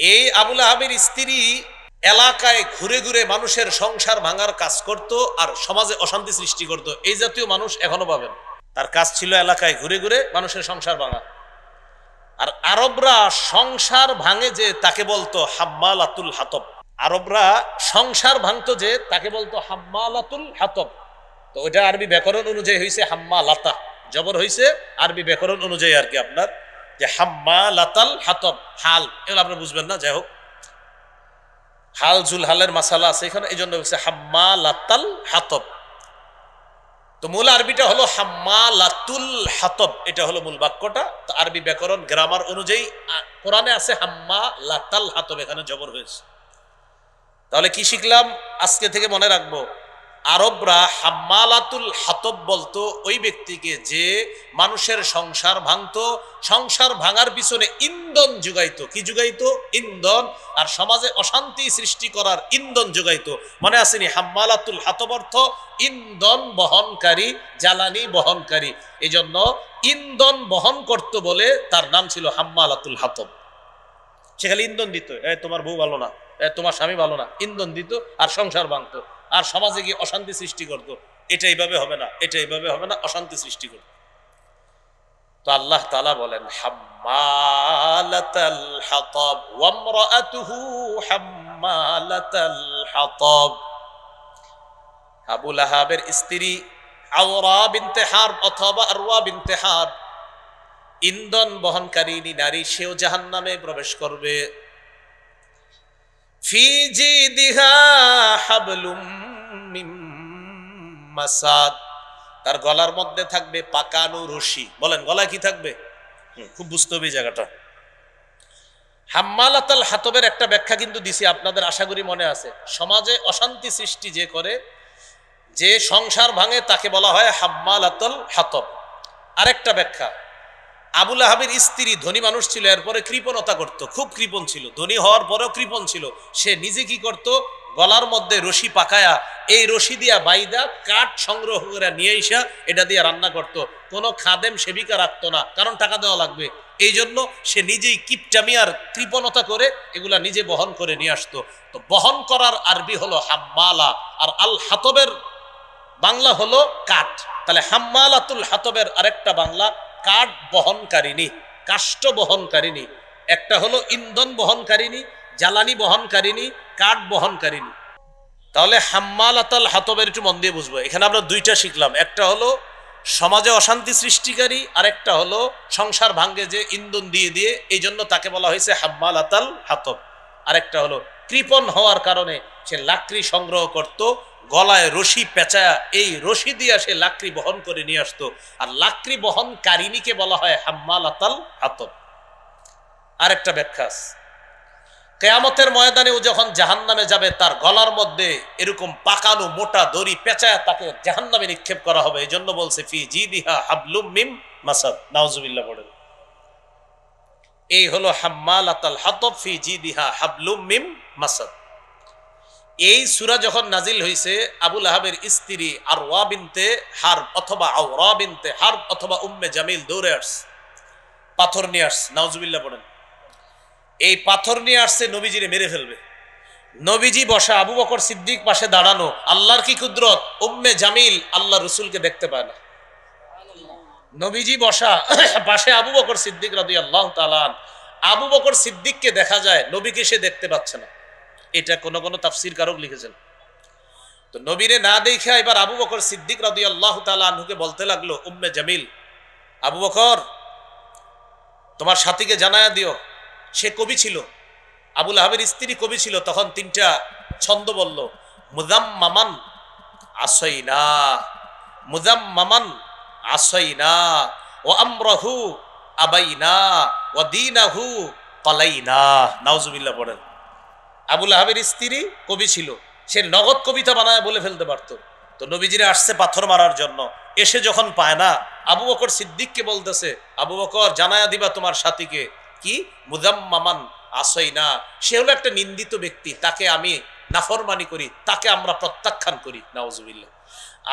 এই আবুল আহাবের স্ত্রী এলাকায় ঘুরে ঘুরে মানুষের সংসার ভাঙার কাজ করত আর সমাজে অশান্তি সৃষ্টি করত। এই জাতীয় মানুষ এখনো পাবেন। তার কাজ ছিল এলাকায় ঘুরে ঘুরে মানুষের সংসার ভাঙা। আর আরবরা সংসার ভাঙে যে তাকে বলতো হাম্মালাতুল হাতব। আরবরা সংসার ভাঙতো যে তাকে বলতো হাম্মালাতুল হাতব। তো ওইটা আরবি ব্যাকরণ অনুযায়ী হয়েছে হাম্মালাতা, জবর হয়েছে আরবি ব্যাকরণ অনুযায়ী আর কি আপনার, যে হাম্মালাতাল হাতব। হাল এগুলো আপনি বুঝবেন না, যাই হোক হাল জুল হালের মাসালা আছে এখানে, এই জন্য হচ্ছে হাম্মালাতাল হাতব। তো মূল আরবিটা হলো হাম্মালাতুল হাতব, এটা হলো মূল বাক্যটা। তো আরবি ব্যাকরণ গ্রামার অনুযায়ী কোরআনে আছে হাম্মালাতাল হাতব, এখানে জবর হয়েছে। তাহলে কি শিখলাম আজকে থেকে মনে রাখবো, আরবরা হাম্মালাতুল হাতব বলতো ওই ব্যক্তিকে যে মানুষের সংসার ভাঙতো, সংসার ভাঙার পিছনে ইন্ধন যোগাইতো। কি যোগাইতো? ইন্ধন। আর সমাজে অশান্তি সৃষ্টি করার ইন্ধন যোগাইতো। মনে আসেনি? হাম্মালাতুল হাতব অর্থ ইন্ধন বহনকারী, জ্বালানি বহনকারী। এই জন্য ইন্ধন বহন করতো বলে তার নাম ছিল হাম্মালাতুল হাতব। সেখানে ইন্ধন দিত, তোমার বউ ভালো না, তোমার স্বামী ভালো না, ইন্ধন দিত আর সংসার ভাঙতো আর সমাজে গিয়ে অশান্তি সৃষ্টি করত। এটা এইভাবে হবে না, এটা এইভাবে হবে না, অশান্তি সৃষ্টি করত। তো আল্লাহ তাআলা বলেন হাম্মালাতাল হাতাব ওয়া ইমরাআতুহু হাম্মালাতাল হাতাব। আবু লাহাবের স্ত্রী আওরা বিনতে হারব অথবা আরওয়া বিনতে হারব ইন্ধন বহনকারিনী নারী, সেও জাহান্নামে প্রবেশ করবে। ফি জিদিহা হাবলুম মিন মাসাদ, তার গলার মধ্যে থাকবে পাকানো রশি। বলেন গলায় কি থাকবে? খুব বুঝতে হবে এই জায়গাটা। হাম্মালাতাল হাতবের একটা ব্যাখ্যা কিন্তু দিছি আপনাদের, আশা করি মনে আছে। সমাজে অশান্তি সৃষ্টি যে করে, যে সংসার ভাঙে, তাকে বলা হয় হাম্মালাতুল হাতব। আরেকটা ব্যাখ্যা, আবু লাহাবের স্ত্রী ধনী মানুষ ছিল, এরপরে কৃপণতা করত, খুব কৃপণ ছিল, ধনী হওয়ার পরেও কৃপণ ছিল। সে নিজে কি করত? গলার মধ্যে রশি পাকায়া এই রশি দিয়া বাইদা কাঠ সংগ্রহ করে নিয়ে এসা এটা দিয়ে রান্না করত। কোনো খাদেম সেবিকা রাখতো না, কারণ টাকা দেওয়া লাগবে। এই জন্য সে নিজেই কিপটামি আর কৃপণতা করে এগুলা নিজে বহন করে নিয়ে আসতো। তো বহন করার আরবি হলো হাম্মালা, আর আল হাতবের বাংলা হলো কাঠ। তাহলে হাম্মালাতুল হাতবের আরেকটা বাংলা কাঠ বহনকারিনী, কাষ্ঠ বহনকারিনী। একটা হলো ইন্ধন বহনকারিনী, জ্বালানি বহনকারিনী, কাঠ বহনকারিনী। তাহলে হাম্মালাতাল হাতবের একটু মন দিয়ে বুঝবো। এখানে আমরা দুইটা শিখলাম, একটা হলো সমাজে অশান্তি সৃষ্টিকারী, আর একটা হলো সংসার ভাঙ্গে যে ইন্ধন দিয়ে দিয়ে, এই জন্য তাকে বলা হয়েছে হাম্মালাতাল হাতব। আরেকটা হলো কৃপণ হওয়ার কারণে সে লাকড়ি সংগ্রহ করত, গলায় রশি পেঁচায়া এই রশি দিয়া সে লাকড়ি বহন করে নিয়ে আসতো। আর লাকড়ি বহনকারিনীকে বলা হয় হাম্মালাতাল হাতব। আরেকটা ব্যাখ্যা, কিয়ামতের ময়দানে ও যখন জাহান্নামে যাবে, তার গলার মধ্যে এরকম পাকানো মোটা দড়ি পেঁচায়া তাকে জাহান্নামে নিক্ষেপ করা হবে। এই জন্য বলছে ফি জিদিহা হাবলুম মিন মাসাদ। নাউজুবিল্লাহ পড়েন। এই হলো হাম্মালাতাল হাতব ফি জিদিহা হাবলুম মিন মাসাদ। এই সূরা যখন নাজিল হয়েছে, আবু লাহাবের স্ত্রী আরওয়া বিনতে হারব অথবা আওরা বিনতে হারব অথবা উম্মে জামিল দৌড়ে আসছে, পাথর নিয়ে আসছে। নাউজুবিল্লাহ পড়েন। এই পাথর নিয়ে আসছে নবীজিরে মেরে ফেলবে। নবীজি বসা, আবু বকর সিদ্দিক পাশে দাঁড়ানো। আল্লাহর কি কুদরত, উম্মে জামিল আল্লাহ রসুলকে দেখতে পায় না। নবীজি বসা, পাশে আবু বকর সিদ্দিক রাদিয়াল্লাহু তাআলা আনহু। আবু বকর সিদ্দিককে দেখা যায়, নবীকে সে দেখতে পাচ্ছে না। এটা কোন কোন তাফসীর কারক লিখেছেন। তো নবীরে না দেখা এবার আবু বকর সিদ্দিক রাদিয়াল্লাহু তাআলা আনহুকে বলতে লাগলো, উম্মে জামিল, আবু বকর তোমার সাথীকে জানায়া দিও। সে কবি ছিল, আবু লাহাবের স্ত্রী কবি ছিল। তখন তিনটা ছন্দ বলল, মুযাম্মামান আসাইনা, মুযাম্মামান আসাইনা, ওয়া আমরাহু আবাইনা, ওয়া দীনাহু ক্বালাইনা। নাউজুবিল্লাহ পড়েন। আবু লাহাবের স্ত্রী কবি ছিল, সে নগদ কবিতা বানায় বলে ফেলতে পারতো। তো নবীজিরা আসছে পাথর মারার জন্য, এসে যখন পায় না, আবু বকর সিদ্দিককে বলতেছে, আবু বকর জানায়া দিবা তোমার সাথীকে কি মুযাম্মামান আসাইনা, সে হলো একটা নিন্দিত ব্যক্তি, তাকে আমি নাফরমানি করি, তাকে আমরা প্রত্যাখ্যান করি। নাউজুবিল্লাহ।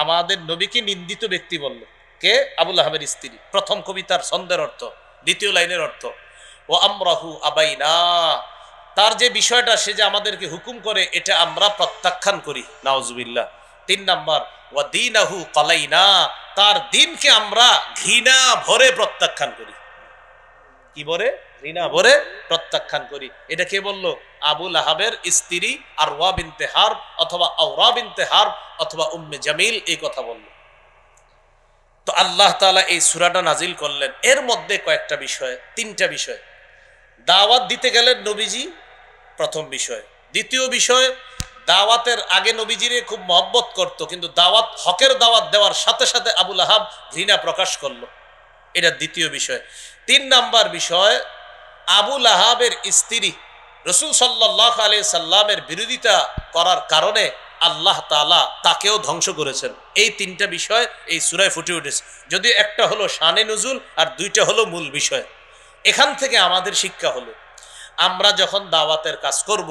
আমাদের নবীকে নিন্দিত ব্যক্তি বলল কে? আবু লাহাবের স্ত্রী। প্রথম কবিতার ছন্দের অর্থ, দ্বিতীয় লাইনের অর্থ ও আমরাহু আবাইনা, তার যে বিষয়টা সে যে আমাদেরকে হুকুম করে এটা আমরা প্রত্যাখ্যান করি, নাউজুবিল্লাহ। 3 নাম্বার ওয়া দীনাহু কালাইনা, তার দিনকে আমরা ঘৃণা ভরে প্রত্যাখ্যান করি। কি ভরে? ঘৃণা ভরে প্রত্যাখ্যান করি। এটা কে বললো? আবু লাহাবের স্ত্রী আরওয়া বিনতে হারব অথবা আওরা বিনতে হারব অথবা উম্মে জামিল এই কথা বললো। তো আল্লাহ তাআলা এই সূরাটা নাজিল করলেন। এর মধ্যে কয়েকটা বিষয়, 3টা বিষয়। দাওয়াত দিতে গেলেন নবীজি, প্রথম বিষয়। দ্বিতীয় বিষয়, দাওয়াতের আগে নবীজিরে খুব মহব্বত করত, কিন্তু দাওয়াত, হকের দাওয়াত দেওয়ার সাথে সাথে আবু লাহাব ঘৃণা প্রকাশ করলো, এটা দ্বিতীয় বিষয়। 3 নাম্বার বিষয়, আবু লাহাবের স্ত্রী রাসূল সাল্লাল্লাহু আলাইহি সাল্লামের বিরোধিতা করার কারণে আল্লাহ তাআলা তাকেও ধ্বংস করেছেন। এই 3টা বিষয় এই সূরায় ফুটে উঠেছে। যদি একটা হলো শানে নুজুল আর 2টা হলো মূল বিষয়। এখান থেকে আমাদের শিক্ষা হলো, আমরা যখন দাওয়াতের কাজ করব,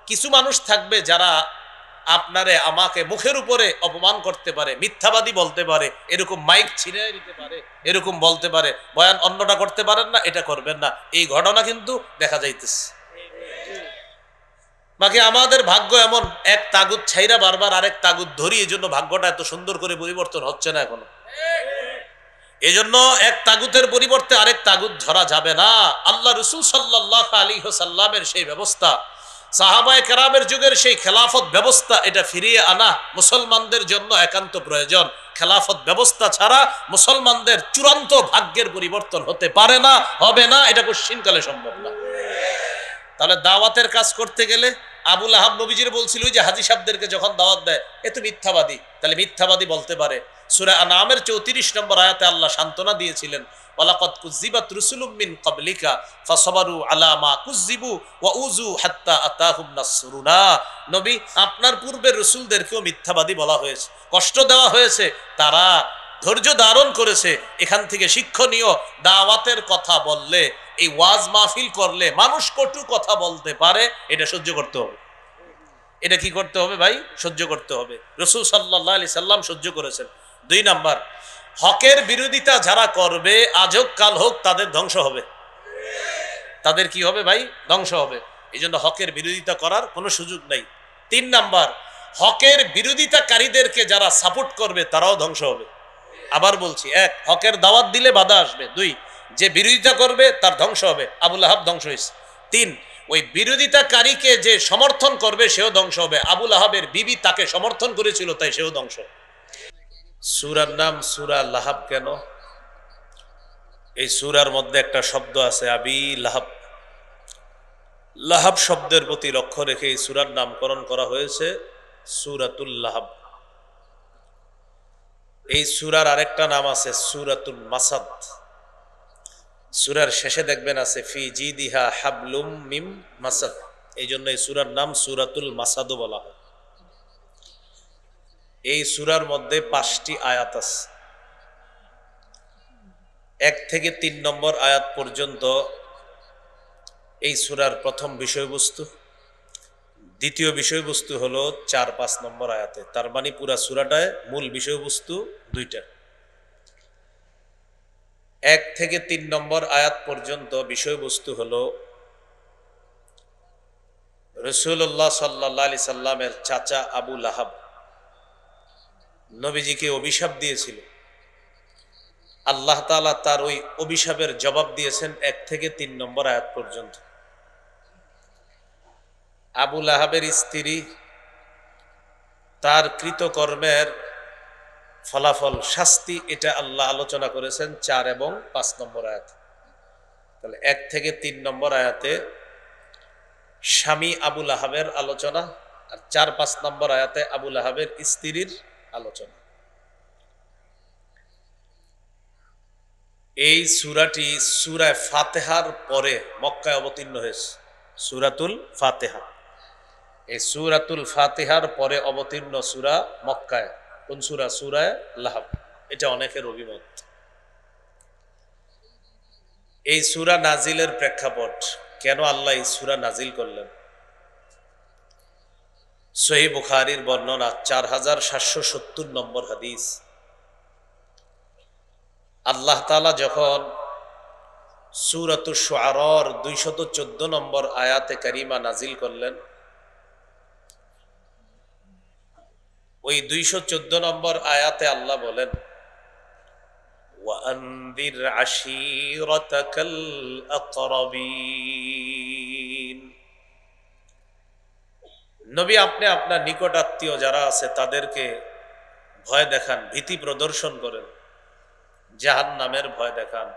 কিছু মানুষ থাকবে যারা আপনারে আমাকে মুখের উপরে অপমান করতে পারে, মিথ্যাবাদী বলতে পারে, এরকম মাইক ছিঁড়ে দিতে পারে, এরকম বলতে পারে, বয়ান অন্যটা করতে পারেন না, এটা করবেন না। এই ঘটনা কিন্তু দেখা যাইতেছে। বাকি আমাদের ভাগ্য এমন, এক তাগুত ছাইরা বারবার আরেক তাগুত ধরি, এই জন্য ভাগ্যটা এত সুন্দর করে পরিবর্তন হচ্ছে না এখনো। এই জন্য এক তাগুতের পরিবর্তে আরেক তাগুত ধরা যাবে না। আল্লাহ রাসূল সাল্লাল্লাহু আলাইহি ওয়াসাল্লামের সেই ব্যবস্থা, সাহাবায়ে কেরামের যুগের সেই খেলাফত ব্যবস্থা, এটা ফিরিয়ে আনা মুসলমানদের জন্য একান্ত প্রয়োজন। খেলাফত ব্যবস্থা ছাড়া মুসলমানদের চূড়ান্ত ভাগ্যের পরিবর্তন হতে পারে না, হবে না, এটা কোশ্চিনকালে সম্ভব না। তাহলে দাওয়াতের কাজ করতে গেলে আবু লাহাব নবীজির বলছিল যে হাজী সাহেবদেরকে যখন দাওয়াত দেয়, এ তো মিথ্যাবাদী, তাহলে মিথ্যাবাদী বলতে পারে। সূরা আনআমের 34 নম্বর আয়াতে আল্লাহ সান্ত্বনা দিয়েছিলেন, ওয়ালাকাদ কুযযিবাত রুসুলুম মিন ক্বাবলিকা ফাসাবারু আলা মা কুযযিবু ওয়া উযু হাত্তা আতাহুম নাসরুনা। নবী, আপনার পূর্বের রাসূলদেরকেও মিথ্যাবাদী বলা হয়েছে, কষ্ট দেওয়া হয়েছে, তারা ধৈর্য ধারণ করেছে। এখান থেকে শিক্ষণীয়, দাওয়াতের কথা বললে, এই ওয়াজ মাহফিল করলে মানুষ কটু কথা বলতে পারে, এটা সহ্য করতে হবে। এটা কি করতে হবে ভাই? সহ্য করতে হবে। রাসূল সাল্লাল্লাহু আলাইহি সাল্লাম সহ্য করেছেন। 2 নাম্বার, হকের বিরোধিতা যারা করবে, আজ হোক কাল হোক, তাদের ধ্বংস হবে। তাদের কি হবে ভাই? ধ্বংস হবে। এই জন্য হকের বিরোধিতা করার কোনো সুযোগ নাই। 3 নাম্বার, হকের বিরোধিতাকারীদেরকে যারা সাপোর্ট করবে তারাও ধ্বংস হবে। আবার বলছি, 1, হকের দাওয়াত দিলে বাধা আসবে। 2, যে বিরোধিতা করবে তার ধ্বংস হবে। আবু লাহাব ধ্বংস হয়েছে। 3, ওই বিরোধিতাকারীকে যে সমর্থন করবে সেও ধ্বংস হবে। আবু লাহাবের বিবি তাকে সমর্থন করেছিল, তাই সেও ধ্বংস। সূরার নাম সূরা লাহাব কেন? এই সূরার মধ্যে একটা শব্দ আছে আবি লাহাব। লাহাব শব্দের প্রতি লক্ষ্য রেখে এই সূরার নামকরণ করা হয়েছে সূরাতুল লাহাব। এই সূরার আরেকটা নাম আছে সূরাতুল মাসাদ। সূরার শেষে দেখবেন আছে ফি জিদিহা হাবলুম মিম মাসাদ। এই জন্য এই সূরার নাম সূরাতুল মাসাদও বলা হয়। এই সূরার মধ্যে 5টি আয়াত আছে। 1 থেকে 3 নম্বর আয়াত পর্যন্ত এই সূরার প্রথম বিষয়বস্তু। দ্বিতীয় বিষয়বস্তু হলো 4-5 নম্বর আয়াতে। তার মানে পুরা সূরাটায় মূল বিষয়বস্তু 2টা। 1 থেকে 3 নম্বর আয়াত পর্যন্ত বিষয়বস্তু হলো রাসূলুল্লাহ সাল্লাল্লাহু আলাইহি সাল্লামের চাচা আবু লাহাব নবীজিকে অভিশাপ দিয়েছিল। আল্লাহ তাআলা তার ওই অভিশাপের জবাব দিয়েছেন 1 থেকে 3 নম্বর আয়াত পর্যন্ত। আবু লাহাবের স্ত্রী, তার কৃতকর্মের ফলাফল, শাস্তি, এটা আল্লাহ আলোচনা করেছেন 4 এবং 5 নম্বর আয়াত। তাহলে 1 থেকে 3 নম্বর আয়াতে স্বামী আবু লাহাবের আলোচনা, আর 4-5 নম্বর আয়াতে আবু লাহাবের স্ত্রীর আলোচনা। এই সূরাটি সূরা ফাতিহার পরে মক্কায় অবতীর্ণ হয়েছে। সূরাতুল ফাতিহা, এই সূরাতুল ফাতিহার পরে অবতীর্ণ সূরা মক্কায়। কোন সূরা? সূরা লাহাব। এটা অনেকের অভিমত। এই সূরা নাজিলের প্রেক্ষাপট, কেন আল্লাহ এই সূরা নাজিল করলেন? সহিহ বুখারীর বর্ণনা 4770 নম্বর হাদিস। আল্লাহ তাআলা যখন সূরাতুশ শুআরার 214 নম্বর আয়াতে কারিমা নাজিল করলেন। ওই 214 নম্বর আয়াতে আল্লাহ বলেন, ওয়ানদির আশীরাতাকাল আকরাবিন। নবী, আপনি আপনার নিকট আত্মীয় যারা আছে তাদেরকে ভয় দেখান, ভীতি প্রদর্শন করেন, জাহান্নামের ভয় দেখান।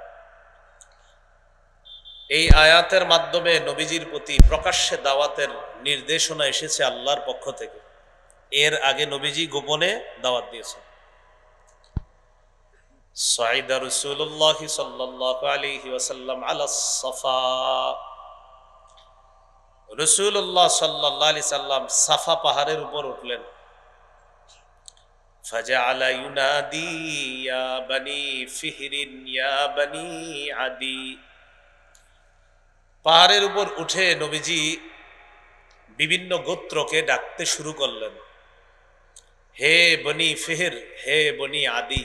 এই আয়াতের মাধ্যমে নবীজির প্রতি প্রকাশ্যে দাওয়াতের নির্দেশনা এসেছে আল্লাহর পক্ষ থেকে। এর আগে নবীজি গোপনে দাওয়াত দিয়েছেন। সাইদা রাসূলুল্লাহ সাল্লাল্লাহু আলাইহি ওয়াসাল্লাম আলা সাফা। রাসূলুল্লাহ সাল্লাল্লাহু আলাইহি সাল্লাম সাফা পাহাড়ের উপর উঠলেন। ফাজআলা ইউনাদি ইয়া বনি ফিহরিন ইয়া বনি আদি। পাহাড়ের উপর উঠে নবীজি বিভিন্ন গোত্রকে ডাকতে শুরু করলেন। হে বনি ফিহর, হে বনি আদি,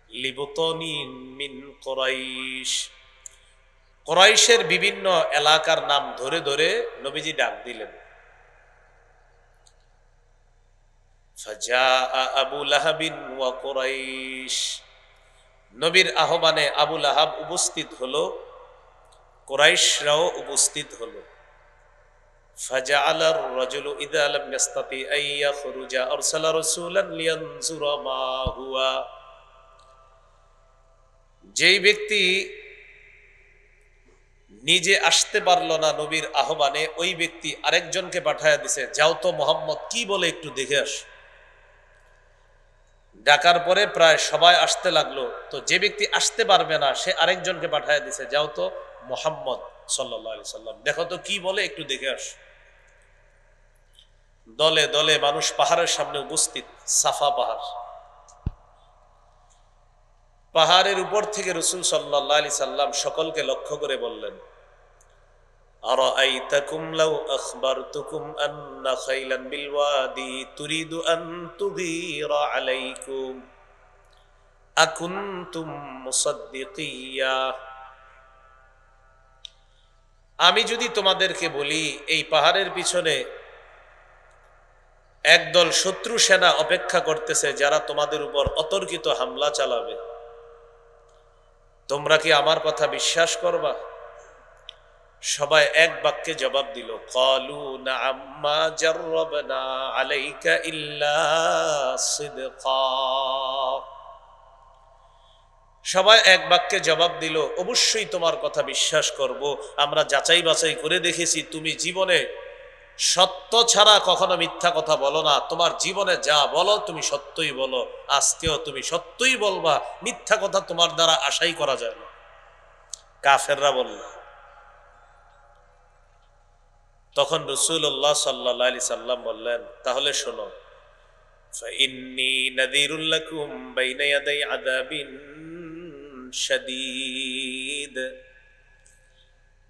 লিবুতনি মিন কুরাইশ। কুরাইশের বিভিন্ন এলাকার নাম ধরে ধরে নবীজি ডাক দিলেন। ফাজা আবু লাহাবিন ওয়া কুরাইশ। নবীর আহ্বানে আবু লাহাব উপস্থিত হলো, কুরাইশরাও উপস্থিত হলো। ফাজআলার রাজুলু ইযা লাম ইস্তাতি আন ইয়াখরুজা আরসালা রাসূলান লিয়ানজুরা মা হুয়া। যেই ব্যক্তি নিজে আসতে পারল না নবীর আহ্বানে, ওই ব্যক্তি আরেকজনকে পাঠায়া দিছে, যাও তো মুহাম্মদ কি বলে একটু দেখে আস। ডাকার পরে প্রায় সবাই আসতে লাগলো। তো যে ব্যক্তি আসতে পারবে না সে আরেকজনকে পাঠায়া দিছে, যাও তো মুহাম্মদ সাল্লাল্লাহু আলাইহি সাল্লাম দেখো তো কি বলে একটু দেখে আস। দলে দলে মানুষ পাহাড়ের সামনে উপস্থিত। সাফা পাহাড়, পাহাড়ের উপর থেকে রাসূল সাল্লাল্লাহু আলাইহি সাল্লাম সকলকে লক্ষ্য করে বললেন, আরাআইতাকুম লাউ আখবারতুকুম আন্না খাইলান বিল ওয়াদি তুরিদু আন তুগীরা আলাইকুম আকুনতুম মুসাদ্দিকিয়া। আমি যদি তোমাদেরকে বলি এই পাহাড়ের পিছনে একদল শত্রু সেনা অপেক্ষা করতেছে যারা তোমাদের উপর অতর্কিত হামলা চালাবে, তোমরা কি আমার কথা বিশ্বাস করবা? সবাই এক বাক্যে জবাব দিল, ক্বালু না'আম মা জাররাবনা আলাইকা ইল্লা সিদকা। সবাই এক বাক্যে জবাব দিল, অবশ্যই তোমার কথা বিশ্বাস করব, আমরা যাচাই বাছাই করে দেখেছি তুমি জীবনে সত্য ছাড়া কখনো মিথ্যা কথা বলো না, তোমার জীবনে যা বলো তুমি সত্যই বলো, আজকেও তুমি সত্যই বলবা, মিথ্যা কথা তোমার দ্বারা আশাই করা যায় না। কাফেররা বলল। তখন রাসূলুল্লাহ সাল্লাল্লাহু আলাইহি সাল্লাম বললেন, তাহলে শোনো, ফাইন্নী নাযীরুল লাকুম বাইনা ইয়াদাই আযাবিন শাদীদ।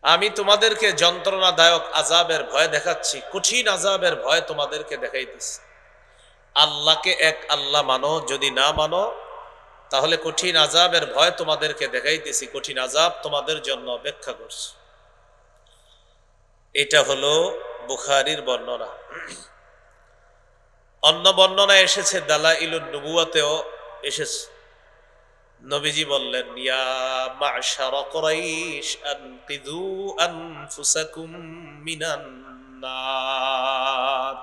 আমি তোমাদেরকে যন্ত্রণাদায়ক আযাবের ভয় দেখাচ্ছি, কঠিন আযাবের ভয় তোমাদেরকে দেখাইতেছি। আল্লাহকে এক আল্লাহ মানো, যদি না মানো তাহলে কঠিন আযাবের ভয় তোমাদেরকে দেখাইতেছি, কঠিন আযাব তোমাদের জন্য অপেক্ষা করছে। এটা হলো বুখারীর বর্ণনা। অন্য বর্ণনা এসেছে দালাইলুন নবুওয়াতেও এসেছে। নবীজি বললেন, ইয়া মা'শারা কুরাইশ আনকিযু আনফুসাকুম মিনান নার।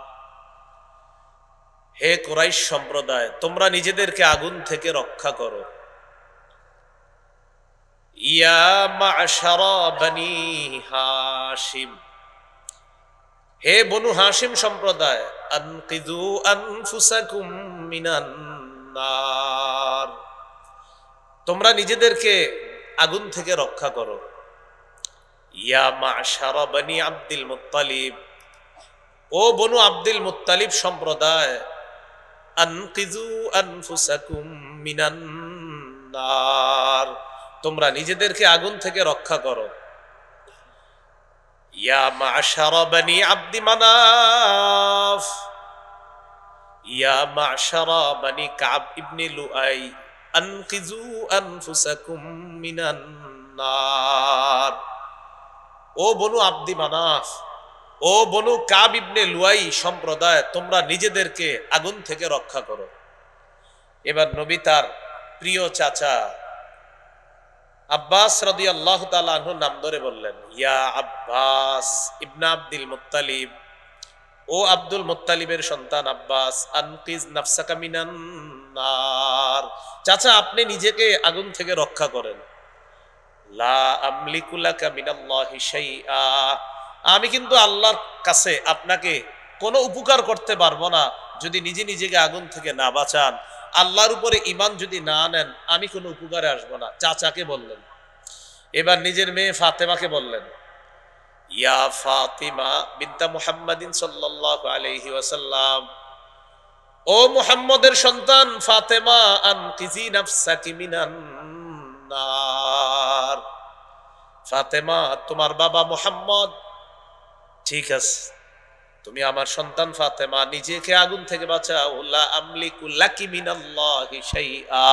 হে কুরাইশ সম্প্রদায়, তোমরা নিজেদেরকে আগুন থেকে রক্ষা করো। ইয়া মা'শারা বনি হাশিম, হে বনু হাশিম সম্প্রদায়, আনকিযু আনফুসাকুম মিনান নার, তোমরা নিজেদেরকে আগুন থেকে রক্ষা করো। ইয়া মা'শারা বনি আব্দুল মুত্তালিব, ও বনু আব্দুল মুত্তালিব সম্প্রদায়, আনকিযু আনফুসাকুম মিনান নার, তোমরা নিজেদেরকে আগুন থেকে রক্ষা করো। ইয়া মা'শারা বনি আব্দি মানাফ, ইয়া মা'শারা বনি কাব ইবনে লুআই, আনকিযু আনফুসাকুম মিনান নার। ও বনু আব্দি মানাফ, ও বনু কাব ইবনে লুয়াই সম্প্রদায়, তোমরা নিজেদেরকে আগুন থেকে রক্ষা করো। এবার নবী তার প্রিয় চাচা আব্বাস রাদিয়াল্লাহু তাআলা আনহুর নাম ধরে বললেন, ইয়া আব্বাস ইবনে আব্দুল মুত্তালিব, ও আব্দুল মুত্তালিবের সন্তান আব্বাস, আনকিজ নাফসাকা মিনান নার, চাচা আপনি নিজেকে আগুন থেকে রক্ষা করেন। লা আমলিকু লাকা মিনাল্লাহি শাইআ, আমি কিন্তু আল্লাহর কাছে আপনাকে কোনো উপকার করতে পারবো না যদি নিজে নিজেকে আগুন থেকে না বাঁচান। আল্লাহর উপরে ঈমান যদি না আনেন আমি কোনো উপকারে আসবো না। চাচাকে বললেন। এবার নিজের মেয়ে ফাতেমাকে বললেন, ইয়া ফাতিমা বিনতা মুহাম্মাদিন সাল্লাল্লাহু আলাইহি ওয়াসাল্লাম, ও মুহাম্মদের সন্তান ফাতেমা, আনকিজি নাফসাকি মিনান নার। ফাতেমা, তোমার বাবা মুহাম্মদ ঠিক আছে, তুমি আমার সন্তান ফাতেমা, নিজেকে আগুন থেকে বাঁচাও। লা আমলিকু লাকি মিনাল্লাহি শাইআ,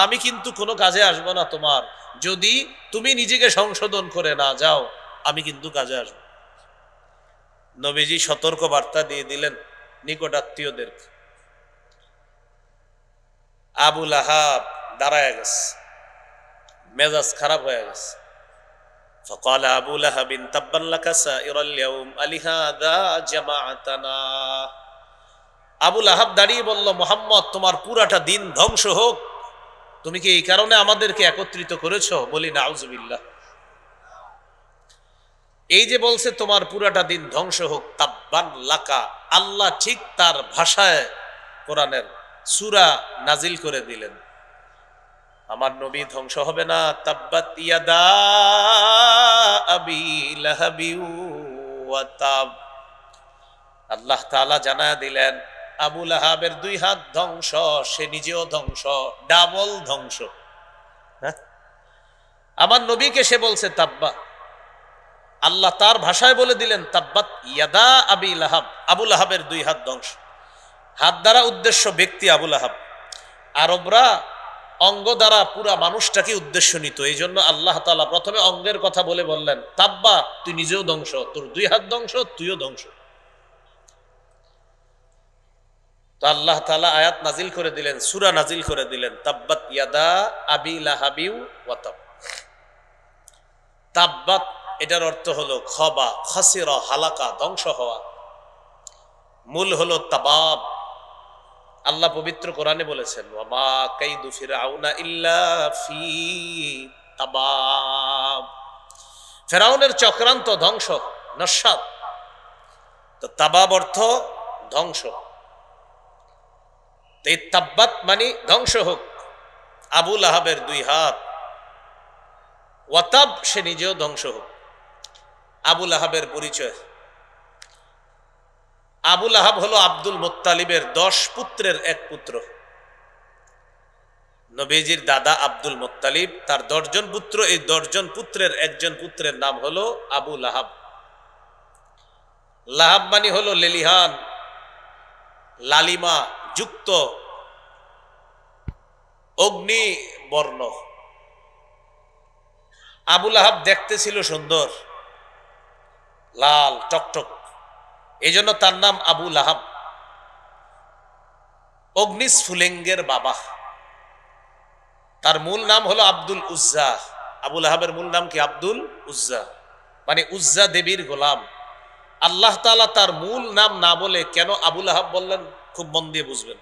আমি কিন্তু কোনো কাজে আসবো না তোমার, যদি তুমি নিজেকে সংশোধন করে না যাও আমি কিন্তু কাজে আসবো। নবীজি সতর্ক বার্তা দিয়ে দিলেন নিকট আত্মীয়দের। আবু লাহাব দাঁড়ায় গেছে, মেজাজ খারাপ হয়ে গেছে। فقال أبو لهب تبا لك سائر اليوم ألهذا جمعتنا। আবু লাহাব দাঁড়িয়ে বলল, মুহাম্মদ তোমার পুরাটা দিন ধ্বংস হোক, তুমি কি এই কারণে আমাদেরকে একত্রিত করেছো? বলি নাউজুবিল্লাহ। এই যে বলছে তোমার পুরাটা দিন ধ্বংস হোক, তাব্বান লাকা, আল্লাহ ঠিক তার ভাষায় কোরআনের সূরা নাজিল করে দিলেন, আমার নবী ধ্বংস হবে না। তাব্বাত ইয়াদা আবি লাহাবি ওয়া তাব, আল্লাহ তাআলা জানায়া দিলেন আবু লাহাবের দুই হাত ধ্বংস, সে নিজেও ধ্বংস, ডাবল ধ্বংস। আমার নবীকে সে বলছে তাব্বা, আল্লাহ তার ভাষায় বলে দিলেন তাব্বাত ইয়াদা আবি লাহাব, আবু লাহাবের দুই হাত ধ্বংস। হাত দ্বারা উদ্দেশ্য ব্যক্তি আবু লাহাব, আরবরা অঙ্গ দ্বারা পুরা মানুষটাকে উদ্দেশ্য নিত। এই জন্য আল্লাহ তাআলা প্রথমে অঙ্গের কথা বলে বললেন তাব্বা, তুই নিজেও ধ্বংস, তোর দুই হাত ধ্বংস, তুইও ধ্বংস। তো আল্লাহ তাআলা আয়াত নাজিল করে দিলেন, সূরা নাজিল করে দিলেন, তাব্বাত ইয়াদা আবি লাহাবি ওয়া তাব। তাব্বাত এটার অর্থ হলো খবা, খাসিরা, হালাকা, ধ্বংস হওয়া। মূল হলো তাবাব। আল্লাহ পবিত্র কোরআনে বলেছেন, ওয়ামা কাইদু ফিরআউনা ইল্লা ফি তাবাব, ফিরআউনের চক্রান্ত ধ্বংস, নস্যাৎ। তো তাবাব অর্থ ধ্বংস। এই তাব্বাত মানে ধ্বংস হোক আবু লাহাবের দুই হাত, ওয়াতাব সে নিজেও ধ্বংস হোক। আবু লাহাবের পরিচয়, আবু লাহাব হলো আব্দুল মুত্তালিবের 10 পুত্রের এক পুত্র। নবীজির দাদা আব্দুল মুত্তালিব, তার 10 জন পুত্র, এই 10 জন পুত্রের একজন পুত্রের নাম হলো আবু লাহাব। লাহাব মানে হলো লেলিহান, লালিমা যুক্ত, অগ্নি বর্ণ। আবু লাহাব দেখতে ছিল সুন্দর, লাল টকটক, এই জন্য তার নাম আবু লাহাব। অগ্নিস্ফুলিঙ্গের বাবা। তার মূল নাম হলো আব্দুল উজ্জা। আবু লাহাবের মূল নাম কি? আব্দুল উজ্জা, মানে উজ্জা দেবীর গোলাম। আল্লাহ তাআলা তার মূল নাম না বলে কেন আবু লাহাব বললেন, খুব মন দিয়ে বুঝবেন।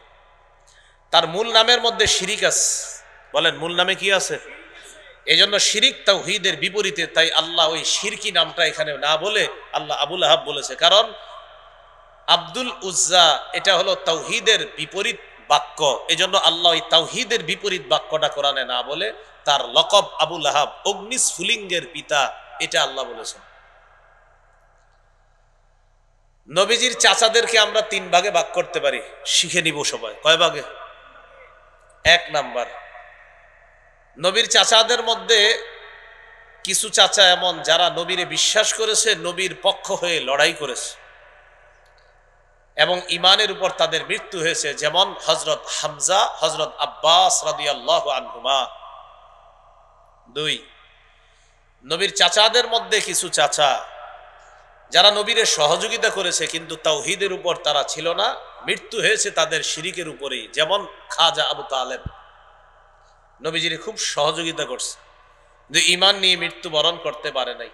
তার মূল নামের মধ্যে শিরিক আছে। বলেন মূল নামে কি আছে? এই জন্য শিরিক তাওহীদের বিপরীতে, তাই আল্লাহ ওই শিরকি নামটা এখানে না বলে আল্লাহ আবু লাহাব বলেছে। কারণ আব্দুল উজ্জা এটা হলো তাওহীদের বিপরীত বাক্য, এই জন্য আল্লাহ ওই তাওহীদের বিপরীত বাক্যটা কোরআনে না বলে তার লকব আবু লাহাব, অগ্নিস্ফুলিঙ্গের পিতা, এটা আল্লাহ বলেছেন। নবীজির চাচাদেরকে আমরা 3 ভাগে ভাগ করতে পারি, শিখে নিব সবাই। কয় ভাগে? 1 নাম্বার, নবীর চাচাদের মধ্যে কিছু চাচা এমন যারা নবীরে বিশ্বাস করেছে, নবীর পক্ষ হয়ে লড়াই করেছে এবং ইমানের উপর তাদের মৃত্যু হয়েছে, যেমন হযরত হামজা, হযরত আব্বাস রাদিয়াল্লাহু আনহুমা। 2, নবীর চাচাদের মধ্যে কিছু চাচা যারা নবীর সহযোগিতা করেছে কিন্তু তাওহীদের উপর তারা ছিল না, মৃত্যু হয়েছে তাদের শিরিকের উপরেই। যেমন খাজা আবু তালেব নবীজির খুব সহযোগিতা করছে কিন্তু ঈমান নিয়ে মৃত্যুবরণ করতে পারে নাই।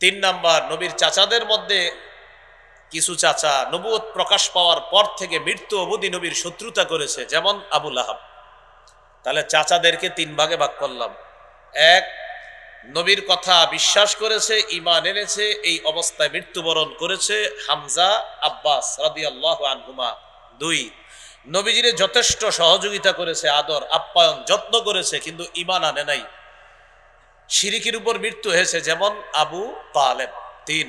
3 নাম্বার, নবীর চাচাদের মধ্যে কিছু চাচা নবুয়ত প্রকাশ পাওয়ার পর থেকে মৃত্যু অবধি নবীর শত্রুতা করেছে, যেমন আবু লাহাব। তাহলে চাচাদেরকে 3 ভাগে ভাগ করলাম। 1, নবীর কথা বিশ্বাস করেছে, ঈমান এনেছে, এই অবস্থায় মৃত্যুবরণ করেছে, হামজা আব্বাস রাদিয়াল্লাহু আনহুমা। 2, নবীজির যথেষ্ট সহযোগিতা করেছে, আদর আপ্যায়ন যত্ন করেছে কিন্তু ঈমান আনে নাই, শিরিকের উপর মৃত্যু হয়েছে, যেমন আবু তালেব। 3,